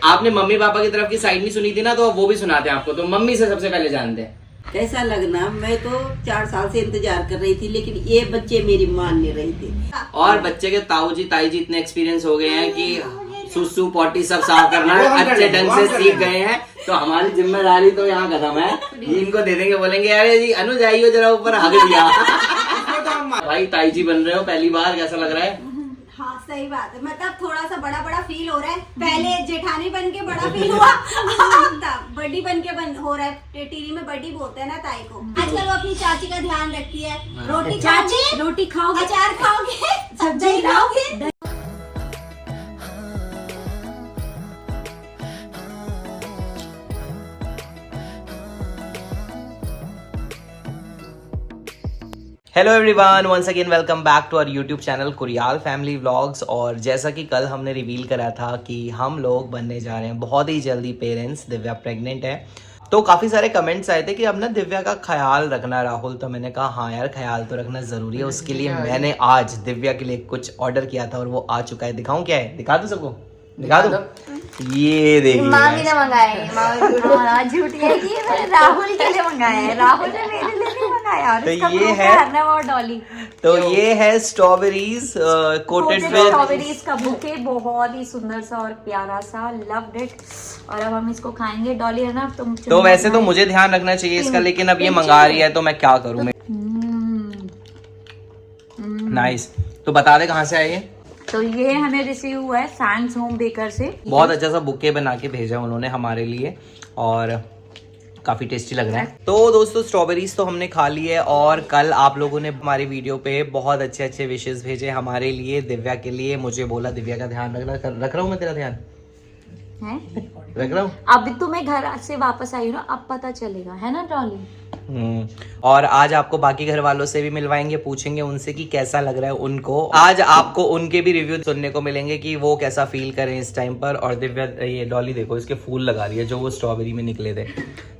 आपने mummy papa की तरफ की साइड नहीं सुनी थी ना, तो वो भी सुनाते हैं आपको। तो मम्मी से सबसे पहले जानते हैं कैसा लगना। मैं तो 4 साल से इंतजार कर रही थी, लेकिन ये बच्चे मेरी मान नहीं रहे थे। और बच्चे के ताऊ जी ताई जी इतने एक्सपीरियंस हो गए हैं कि सुसु पॉटी सब साफ करना अच्छे ढंग से सीख गए हैं। तो हमारी जिम्मेदारी तो यहाँ खत्म है, इनको दे देंगे, बोलेंगे अरे जी अनुज आइयो जरा ऊपर हग दिया। भाई ताई जी बन रहे हो पहली बार, कैसा लग रहा है? हाँ सही बात है, मतलब थोड़ा सा बड़ा बड़ा फील हो रहा है। पहले जेठानी बन के बड़ा फील हुआ, बड़ी बन के हो रहा है। टीवी में बड़ी बोलते हैं ना ताई को। आजकल वो अपनी चाची का ध्यान रखती है। रोटी चाची रोटी खाओगे, अचार खाओगे, सब्जी खाओगे। Hello everyone, once again welcome back to our YouTube channel Kuriyal family vlogs. और जैसा कि कल हमने रिवील करा था कि हम लोग बनने जा रहे हैं बहुत ही जल्दी पेरेंट्स। दिव्या प्रेग्नेंट है, तो काफ़ी सारे कमेंट्स आए थे कि अब ना दिव्या का ख्याल रखना राहुल। तो मैंने कहा हाँ यार, ख्याल तो रखना ज़रूरी है। उसके लिए मैंने आज दिव्या के लिए कुछ ऑर्डर किया था और वो आ चुका है। दिखाऊं क्या है? दिखा दूं सबको? दिखा दूं? ये देखिए, मामी ने मंगाया है। झूठी है कि मैंने राहुल के लिए मंगाया है, राहुल ने मेरे लिए नहीं मंगाया। और तो इसका ये proof है वो डॉली। तो ये है स्ट्रॉबेरीज कोटेड विद स्ट्रॉबेरीज का बुके, बहुत ही सुंदर सा और प्यारा सा, लव्ड इट। और अब हम इसको खाएंगे। डॉली है ना, तुम तो वैसे तो मुझे ध्यान रखना चाहिए इसका, लेकिन अब ये मंगा रही है तो मैं क्या करूँ? नाइस। तो बता दे कहाँ से आए ये? तो ये हमें रिसीव हुआ है सैंड्स होम बेकर से। बहुत अच्छा सा बुके बना के भेजा उन्होंने हमारे लिए और काफी टेस्टी लग रहा है। तो दोस्तों, स्ट्रॉबेरीज तो हमने खा ली है और कल आप लोगों ने हमारी वीडियो पे बहुत अच्छे अच्छे विशेस भेजे हमारे लिए, दिव्या के लिए। मुझे बोला दिव्या का ध्यान रखना, रख रहा हूँ मैं तेरा ध्यान है? रख रहा हूँ। अभी तुम्हें घर से वापस आई हो ना, अब पता चलेगा, है ना डॉली? और आज आपको बाकी घर वालों से भी मिलवाएंगे, पूछेंगे उनसे कि कैसा लग रहा है उनको। आज आपको उनके भी रिव्यू सुनने को मिलेंगे कि वो कैसा फील करें इस टाइम पर। और दिव्या, ये डॉली देखो, इसके फूल लगा रही है जो वो स्ट्रॉबेरी में निकले थे।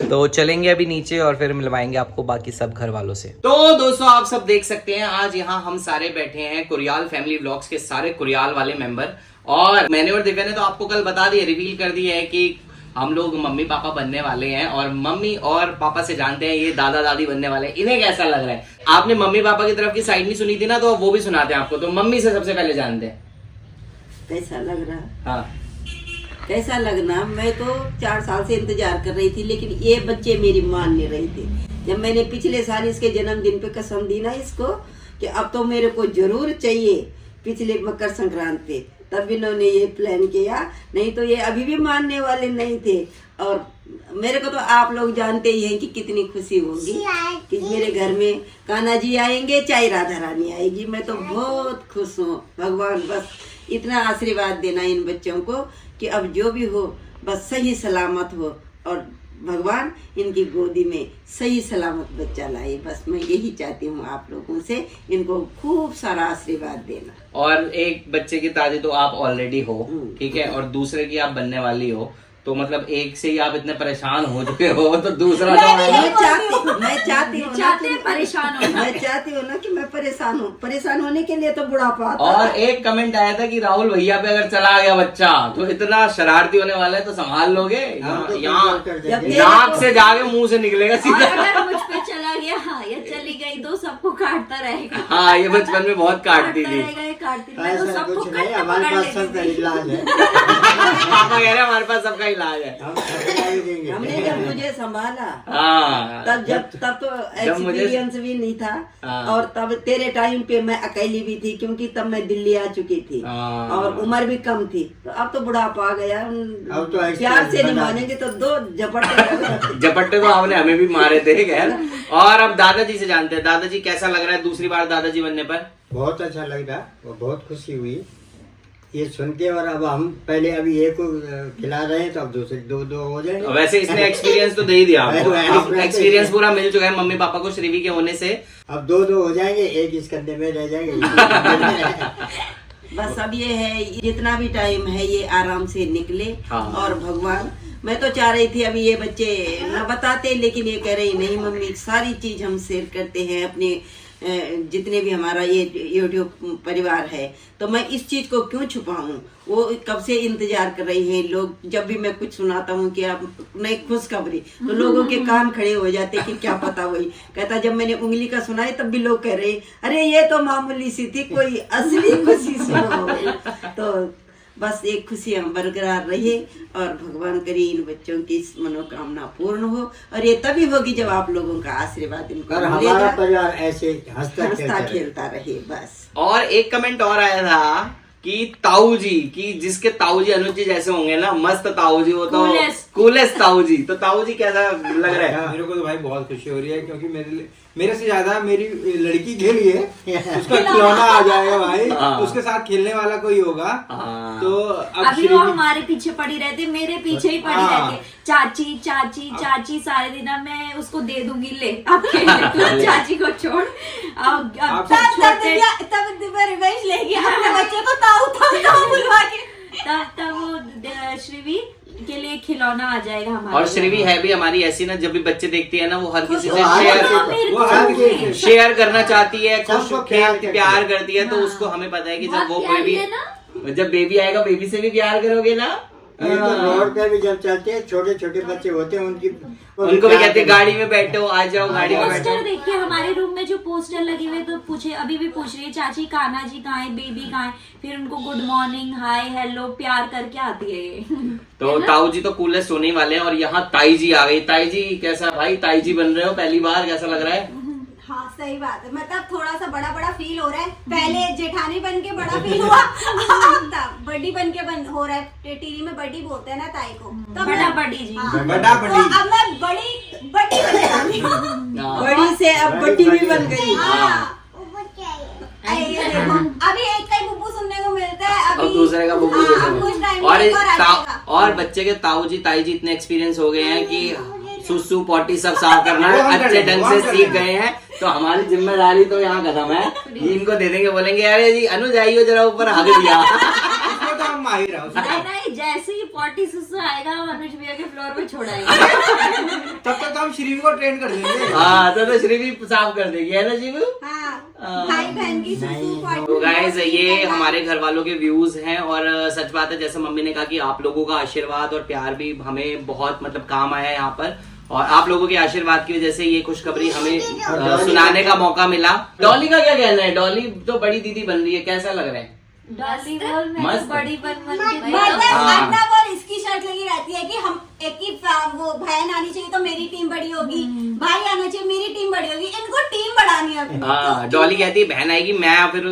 तो चलेंगे अभी नीचे और फिर मिलवाएंगे आपको बाकी सब घर वालों से। तो दोस्तों, आप सब देख सकते हैं आज यहाँ हम सारे बैठे हैं, कुरियाल फैमिली व्लॉग्स के सारे कुरियाल वाले मेंबर। और मैंने और दिव्या ने तो आपको कल बता दिया, रिवील कर दिया है कि हम लोग मम्मी पापा बनने वाले हैं। और मम्मी और पापा से जानते हैं ये दादा दादी बनने वाले हैं, इन्हें कैसा लग रहा है? आपने मम्मी पापा की तरफ की साइड नहीं सुनी थी ना, तो वो भी सुनाते हैं आपको। तो मम्मी से सबसे पहले जानते हैं कैसा लग रहा। हाँ, कैसा लगना। मैं तो 4 साल से इंतजार कर रही थी, लेकिन ये बच्चे मेरी मान नहीं रहे थे। जब मैंने पिछले साल इसके जन्मदिन पे कसम दी ना इसको कि अब तो मेरे को जरूर चाहिए, पिछले मकर संक्रांति पे, तब इन्होंने ये प्लान किया। नहीं तो ये अभी भी मानने वाले नहीं थे। और मेरे को तो आप लोग जानते ही हैं कि कितनी खुशी होगी कि मेरे घर में कान्हा जी आएंगे, चाहे राधा रानी आएगी। मैं तो बहुत खुश हूँ। भगवान बस इतना आशीर्वाद देना इन बच्चों को कि अब जो भी हो बस सही सलामत हो, और भगवान इनकी गोदी में सही सलामत बच्चा लाए। बस मैं यही चाहती हूँ आप लोगों से, इनको खूब सारा आशीर्वाद देना। और एक बच्चे की दादी तो आप ऑलरेडी हो, ठीक है, और दूसरे की आप बनने वाली हो। तो मतलब एक से ही आप इतने परेशान हो चुके हो, तो दूसरा मैं चाहती हूँ परेशान हो। मैं चाहती हूँ ना कि मैं परेशान हूँ। परेशान होने के लिए तो बुढ़ापा आता है। और एक कमेंट आया था कि राहुल भैया पे अगर चला गया बच्चा तो इतना शरारती होने वाला है, तो संभाल लोगे। यहाँ नाक से जाके मुंह से निकलेगा सीधा। अगर मुझ पे चला गया या चली गई तो सबको काटता रहेगा। हाँ, ये बचपन में बहुत काटती थी। मैं तो सबको हमारे पास सबका इलाज है। पापा कह रहे हैं हमारे पास सबका इलाज है। हमने जब मुझे संभाला, हाँ, तब तो एक्सपीरियंस भी नहीं था। और तब तेरे टाइम पे मैं अकेली भी थी, क्योंकि तब मैं दिल्ली आ चुकी थी और उम्र भी कम थी। तो अब तो बुढ़ापा आ गया। अब तो प्यार से नहीं मानेंगे तो 2 झपट्टे तो आपने हमें भी मारे थे। खैर, और अब दादाजी से जानते हैं। दादाजी कैसा लग रहा है दूसरी बार दादाजी बनने पर? बहुत अच्छा लग रहा, बहुत खुशी हुई ये सुन के। और अब हम पहले अभी एक को खिला रहे हैं, तो अब दूसरे 2 हो जाएंगे। वैसे इसने एक्सपीरियंस तो दे ही दिया आपको, एक्सपीरियंस पूरा मिल चुका है मम्मी पापा को श्रीवी के होने से। अब 2 हो जाएंगे, एक इस कंधे में रह जाएंगे। बस अब ये है, जितना भी टाइम है ये आराम से निकले। और भगवान, मैं तो चाह रही थी अभी ये बच्चे न बताते, लेकिन ये कह रही नहीं मम्मी, सारी चीज हम शेयर करते हैं अपने जितने भी हमारा ये यूट्यूब परिवार है, तो मैं इस चीज को क्यों छुपाऊं? वो कब से इंतजार कर रही हैं लोग। जब भी मैं कुछ सुनाता हूँ कि आप नई खुशखबरी, तो लोगों के कान खड़े हो जाते कि क्या पता। वही कहता, जब मैंने उंगली का सुनाई तब भी लोग कह रहे अरे ये तो मामूली सी थी, कोई असली खुशी सुनो। तो बस एक खुशियां बरकरार रहे और भगवान करे इन बच्चों की मनोकामना पूर्ण हो, और ये तभी होगी जब आप लोगों का आशीर्वाद इनको और हमारा मिलेगा, परिवार ऐसे हंसता खेलता रहे बस। और एक कमेंट और आया था कि ताऊ जी, कि जिसके ताऊ जी अनुज जी जैसे होंगे ना, मस्त ताऊ जी, वो तो कूलेस्ट ताऊ जी। तो ताऊ जी कैसा लग रहा है? मेरे को तो भाई बहुत खुशी हो रही है, क्योंकि मेरे से ज्यादा मेरी लड़की के लिए उसका खिलौना आ जाएगा भाई। हाँ। उसके साथ खेलने वाला कोई होगा। हाँ। तो अब अभी वो हमारे पीछे पड़ी रहती, मेरे पीछे ही पड़ी हाँ। रहती, चाची चाची चाची सारे दिन। अब मैं उसको दे दूंगी, ले अब खेल ले तू, चाची को छोड़। अब तब दिव्या रिवेंज लेगी अपने बच्चे को ताऊ बुलवा के। तब वो श्रीवी के लिए खिलौना आ जाएगा हमारे। और श्रीवी है भी हमारी ऐसी ना, जब भी बच्चे देखती है ना, वो हर किसी से शेयर करना चाहती है, खुश प्यार करती है। तो उसको हमें पता है कि जब बेबी आएगा, बेबी से भी प्यार करोगे ना। ये तो रोड पे भी जब चलते हैं, छोटे छोटे बच्चे होते हैं, उनको भी कहते हैं गाड़ी में बैठे हो, आ जाओ गाड़ी में बैठो। पोस्टर देखिए हमारे रूम में जो पोस्टर लगे हुए, तो पूछे अभी भी पूछ रही है चाची कान्हा जी कहाँ है, बेबी कहाँ है। फिर उनको गुड मॉर्निंग, हाय, हेलो प्यार करके आती है ये। तो ताऊ जी तो कूलेस्ट होने वाले हैं। और यहाँ ताई जी आ गई। ताई जी कैसा भाई, ताई जी बन रहे हो पहली बार, कैसा लग रहा है? हाँ सही बात है, मतलब थोड़ा सा बड़ा बड़ा फील हो रहा है। पहले जेठानी बन के बड़ा फील हुआ, बड़ी बन के हो रहा है। टीवी में बड़ी बोलते हैं ना ताई को, तो बड़ा बड़ी जी। हाँ, बड़ा बड़ी। तो अब मैं बड़ी बड़ी से अब बड़ी भी बन गई। ये देखो, अभी एक का ही बुब्बू सुनने को मिलता है, अब दूसरे का बुब्बू कुछ टाइम और बच्चे के ताऊ जी ताई जी इतने एक्सपीरियंस हो गए हैं कि सुसु पॉटी सब साफ करना अच्छे ढंग से सीख गए हैं। तो हमारी जिम्मेदारी तो यहाँ खत्म है। इनको दे देंगे, बोलेंगे अरे जी अनुज आइयो जरा ऊपर, हग दिया। उसमें तो हम माहिर हैं। नहीं, जैसे ही पॉटी सुसु आएगा हम अनुज भैया के फ्लोर पे छोड़ाएंगे। तब तक तो हम श्रीवी को ट्रेन कर देंगे। हाँ, तो श्रीवी साफ कर देगी, है ना जीवू? भाई बहन की सुसु तो गाइस, ये हमारे घर वालों के व्यूज हैं। और सच बात है, जैसे मम्मी ने कहा कि आप लोगों का आशीर्वाद और प्यार भी हमें बहुत मतलब काम आया है यहाँ पर। और आप लोगों के आशीर्वाद की वजह से ये खुशखबरी हमें सुनाने का मौका मिला। डॉली का क्या कहना है? डॉली तो बड़ी दीदी बन रही है, कैसा लग रहा है? डॉली बोल, मैं मस्त। तो बड़ी बन मतलब और इसकी शर्त लगी रहती है कि हम एक ही वो बहन आनी चाहिए तो मेरी टीम बड़ी होगी, भाई आना चाहिए मेरी टीम बड़ी होगी। इनको टीम बढ़ानी है। हाँ, डॉली कहती है बहन आएगी मैं फिर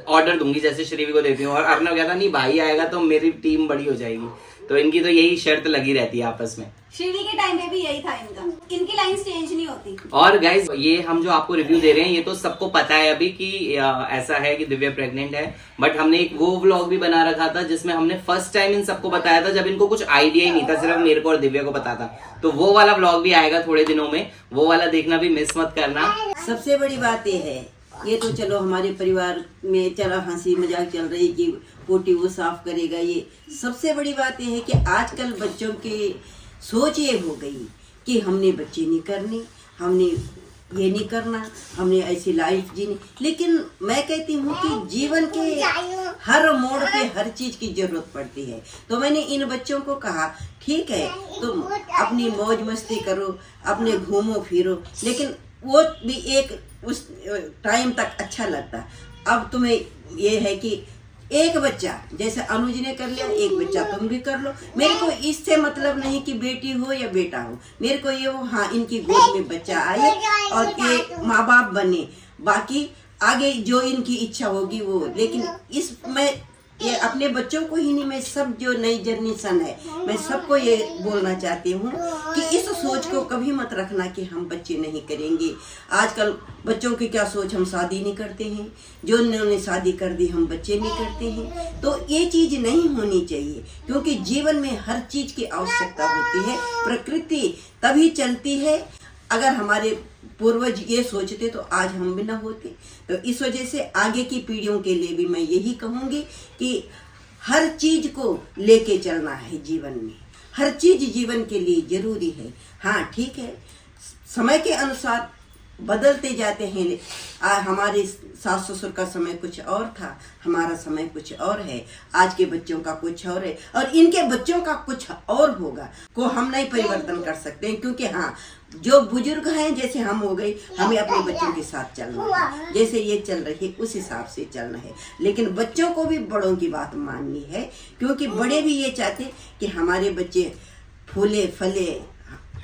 ऑर्डर दूंगी जैसे श्रीवी को देती हूँ। और अर्नव कहता नहीं भाई आएगा तो मेरी टीम बड़ी हो जाएगी। तो इनकी तो यही शर्त लगी रहती है आपस में। श्रीवी के टाइम में भी यही था इनका, इनकी लाइन चेंज नहीं होती। और गाइज, ये हम जो आपको रिव्यू दे रहे हैं, ये तो सबको पता है अभी कि ऐसा है कि दिव्या प्रेग्नेंट है। बट हमने एक वो व्लॉग भी बना रखा था जिसमें हमने फर्स्ट टाइम इन सबको बताया था, जब इनको कुछ आइडिया ही नहीं था, सिर्फ मेरे को और दिव्या को पता था। तो वो वाला व्लॉग भी आएगा थोड़े दिनों में, वो वाला देखना भी मिस मत करना। सबसे बड़ी बात ये है, ये तो चलो हमारे परिवार में चला हंसी मजाक चल रही कि पोटी वो साफ करेगा। ये सबसे बड़ी बात ये है कि आजकल बच्चों की सोच ये हो गई कि हमने बच्चे नहीं करने, हमने ये नहीं करना, हमने ऐसी लाइफ जीनी। लेकिन मैं कहती हूँ कि जीवन के हर मोड़ पे हर चीज की जरूरत पड़ती है। तो मैंने इन बच्चों को कहा ठीक है तुम अपनी मौज मस्ती करो, अपने घूमो फिरो, लेकिन वो भी एक उस टाइम तक अच्छा लगता। अब तुम्हें ये है कि एक बच्चा जैसे अनुज ने कर लिया, एक बच्चा तुम भी कर लो। मेरे को इससे मतलब नहीं कि बेटी हो या बेटा हो, मेरे को ये हो हाँ इनकी गोद में बच्चा आए और ये माँ बाप बने, बाकी आगे जो इनकी इच्छा होगी वो। लेकिन इस मैं ये अपने बच्चों को ही नहीं, मैं सब जो नई जनरेशन है मैं सबको ये बोलना चाहती हूँ कि इस सोच को कभी मत रखना कि हम बच्चे नहीं करेंगे। आजकल बच्चों की क्या सोच, हम शादी नहीं करते हैं, जो उन्होंने शादी कर दी हम बच्चे नहीं करते हैं। तो ये चीज नहीं होनी चाहिए, क्योंकि जीवन में हर चीज की आवश्यकता होती है। प्रकृति तभी चलती है, अगर हमारे पूर्वज ये सोचते तो आज हम भी ना होते। तो इस वजह से आगे की पीढ़ियों के लिए भी मैं यही कहूँगी कि हर चीज को लेके चलना है जीवन में, हर चीज जीवन के लिए जरूरी है। हाँ ठीक है, समय के अनुसार बदलते जाते हैं। हमारे सास ससुर का समय कुछ और था, हमारा समय कुछ और है, आज के बच्चों का कुछ और है और इनके बच्चों का कुछ और होगा, को हम नहीं परिवर्तन कर सकते हैं। क्योंकि हाँ, जो बुजुर्ग हैं जैसे हम हो गए, हमें अपने बच्चों के साथ चलना है, जैसे ये चल रही है उस हिसाब से चलना है। लेकिन बच्चों को भी बड़ों की बात माननी है, क्योंकि बड़े भी ये चाहते कि हमारे बच्चे फूले फले,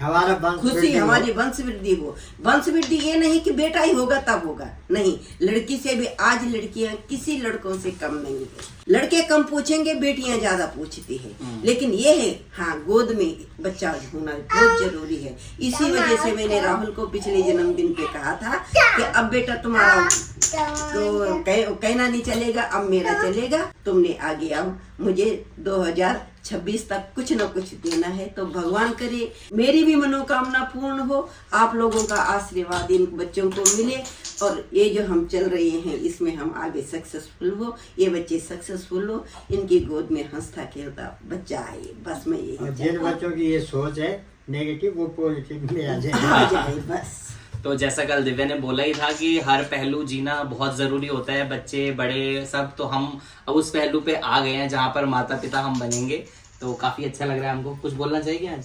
हमारा वंश खुशी वृद्धि हो। हमारी वंश वृद्धि हो। वंश वृद्धि ये नहीं कि बेटा ही होगा तब होगा, नहीं, लड़की से भी आज लड़कियां किसी लड़कों से कम नहीं है। लड़के कम पूछेंगे, बेटियां ज्यादा पूछती है। लेकिन ये है हाँ, गोद में बच्चा होना बहुत जरूरी है। इसी वजह से मैंने राहुल को पिछले जन्मदिन पे कहा था कि अब बेटा तुम्हारा तो कहना नहीं चलेगा, अब मेरा चलेगा, तुमने आगे आओ, मुझे 2026 तक कुछ न कुछ देना है। तो भगवान करे मेरी भी मनोकामना पूर्ण हो, आप लोगों का आशीर्वाद इन बच्चों को मिले और ये जो हम चल रहे हैं इसमें हम आगे सक्सेसफुल हो, ये बच्चे सक्सेसफुल हो, इनकी गोद में हंसता खेलता बच्चा आए, बस मैं यही और जिन बच्चों की ये सोच है नेगेटिव, वो पॉजिटिव में आ आ जाए। जाए बस। तो जैसा कल दिव्या ने बोला ही था कि हर पहलू जीना बहुत जरूरी होता है, बच्चे बड़े सब। तो हम अब उस पहलू पे आ गए हैं जहाँ पर माता पिता हम बनेंगे, तो काफी अच्छा लग रहा है हमको। कुछ बोलना चाहिए आज?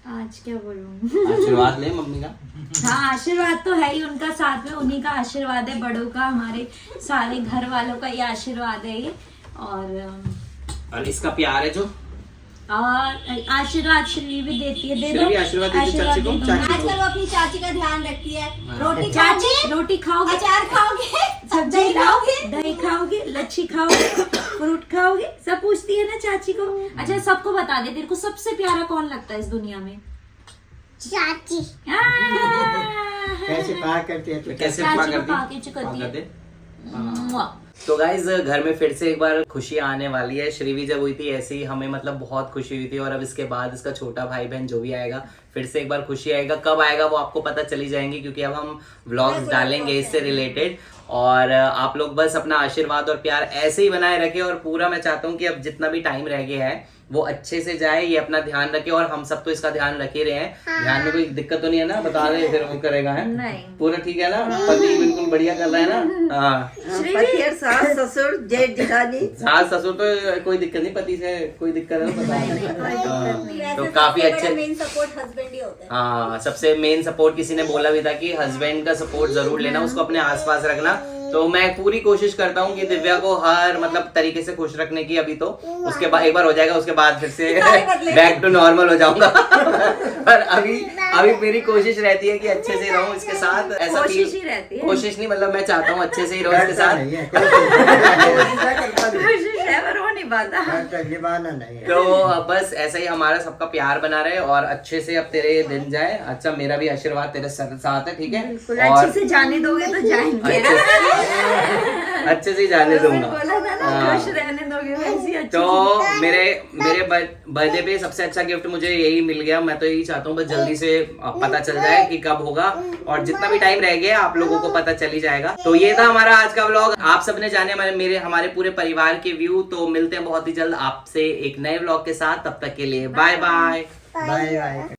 आज क्या बोलूं? आशीर्वाद ले मम्मी का। हाँ, आशीर्वाद तो है ही उनका, साथ में उन्हीं का आशीर्वाद है, बड़ों का, हमारे सारे घर वालों का ये आशीर्वाद है ये। और इसका प्यार है जो, और आशीर्वाद श्री भी देती है, दे श्री दो भी आशीर्वाद देती है चाची को? दे दो। चाची आजकल वो अपनी चाची का ध्यान रखती है। रोटी चाची खाओगे, रोटी खाओगे, अचार खाओगे, सब्जी दही खाओगे, दही खाओगे, लच्छी खाओगे, फ्रूट खाओगे, सब पूछती है ना चाची को। अच्छा, सबको बता दे, तेरे को सबसे प्यारा कौन लगता है इस दुनिया में? चाची। कैसे पार करते हैं तो कैसे चाची पार को करती पाके चुकती है। मुआ। तो गाइज घर में फिर से एक बार खुशी आने वाली है। श्रीवी जब हुई थी ऐसे ही हमें मतलब बहुत खुशी हुई थी, और अब इसके बाद इसका छोटा भाई बहन जो भी आएगा फिर से एक बार खुशी आएगा। कब आएगा वो आपको पता चली जाएंगी, क्योंकि अब हम व्लॉग्स डालेंगे इससे रिलेटेड। और आप लोग बस अपना आशीर्वाद और प्यार ऐसे ही बनाए रखें, और पूरा मैं चाहता हूँ कि अब जितना भी टाइम रह गया है वो अच्छे से जाए, ये अपना ध्यान रखे, और हम सब तो इसका ध्यान रखे रहे हैं। ध्यान में कोई दिक्कत तो नहीं है ना? बता रहे फिर वो करेगा है नहीं। पूरा ठीक है ना? पति बिल्कुल बढ़िया कर रहा है ना? हाँ, पति और सास ससुर जेठ जेठानी, सास ससुर तो कोई दिक्कत नहीं, पति से कोई दिक्कत है तो बता दें। तो काफी अच्छे, मेन सपोर्ट हस्बैंड ही होता है। हाँ, सबसे मेन सपोर्ट किसी ने बोला भी था कि हस्बैंड का सपोर्ट जरूर लेना, उसको अपने आसपास रखना। तो मैं पूरी कोशिश करता हूँ कि दिव्या को हर मतलब तरीके से खुश रखने की। अभी तो उसके बाद एक बार हो जाएगा, उसके बाद फिर से बैक टू नॉर्मल हो जाऊंगा। पर अभी मेरी कोशिश रहती है कि अच्छे से रहूं इसके साथ। ऐसा कोशिश ही रहती है। कोशिश नहीं, मतलब मैं चाहता हूँ अच्छे से ही रहूं इसके करता साथ। नहीं है, कोशिश है पर हो नहीं पाता। करता निभाना नहीं है। तो बस ऐसा ही हमारा सबका प्यार बना रहे, और अच्छे से अब तेरे दिन जाए। अच्छा, मेरा भी आशीर्वाद तेरे साथ है, ठीक है? बिल्कुल, और अच्छे से जाने दोगे तो जाएंगे। अच्छे से जाने दूंगा। बोला था ना, हाँ। खुश रहने दोगे वैसे ही अच्छे तो मेरे बर्थडे पे सबसे अच्छा गिफ्ट मुझे यही मिल गया। मैं तो यही चाहता हूँ बस जल्दी से पता चल जाए कि कब होगा, और जितना भी टाइम रह गया आप लोगों को पता चल ही जाएगा। तो ये था हमारा आज का व्लॉग। आप सबने जाने हमारे पूरे परिवार के व्यू। तो मिलते हैं बहुत ही जल्द आपसे एक नए व्लॉग के साथ। तब तक के लिए बाय बाय। Bye bye.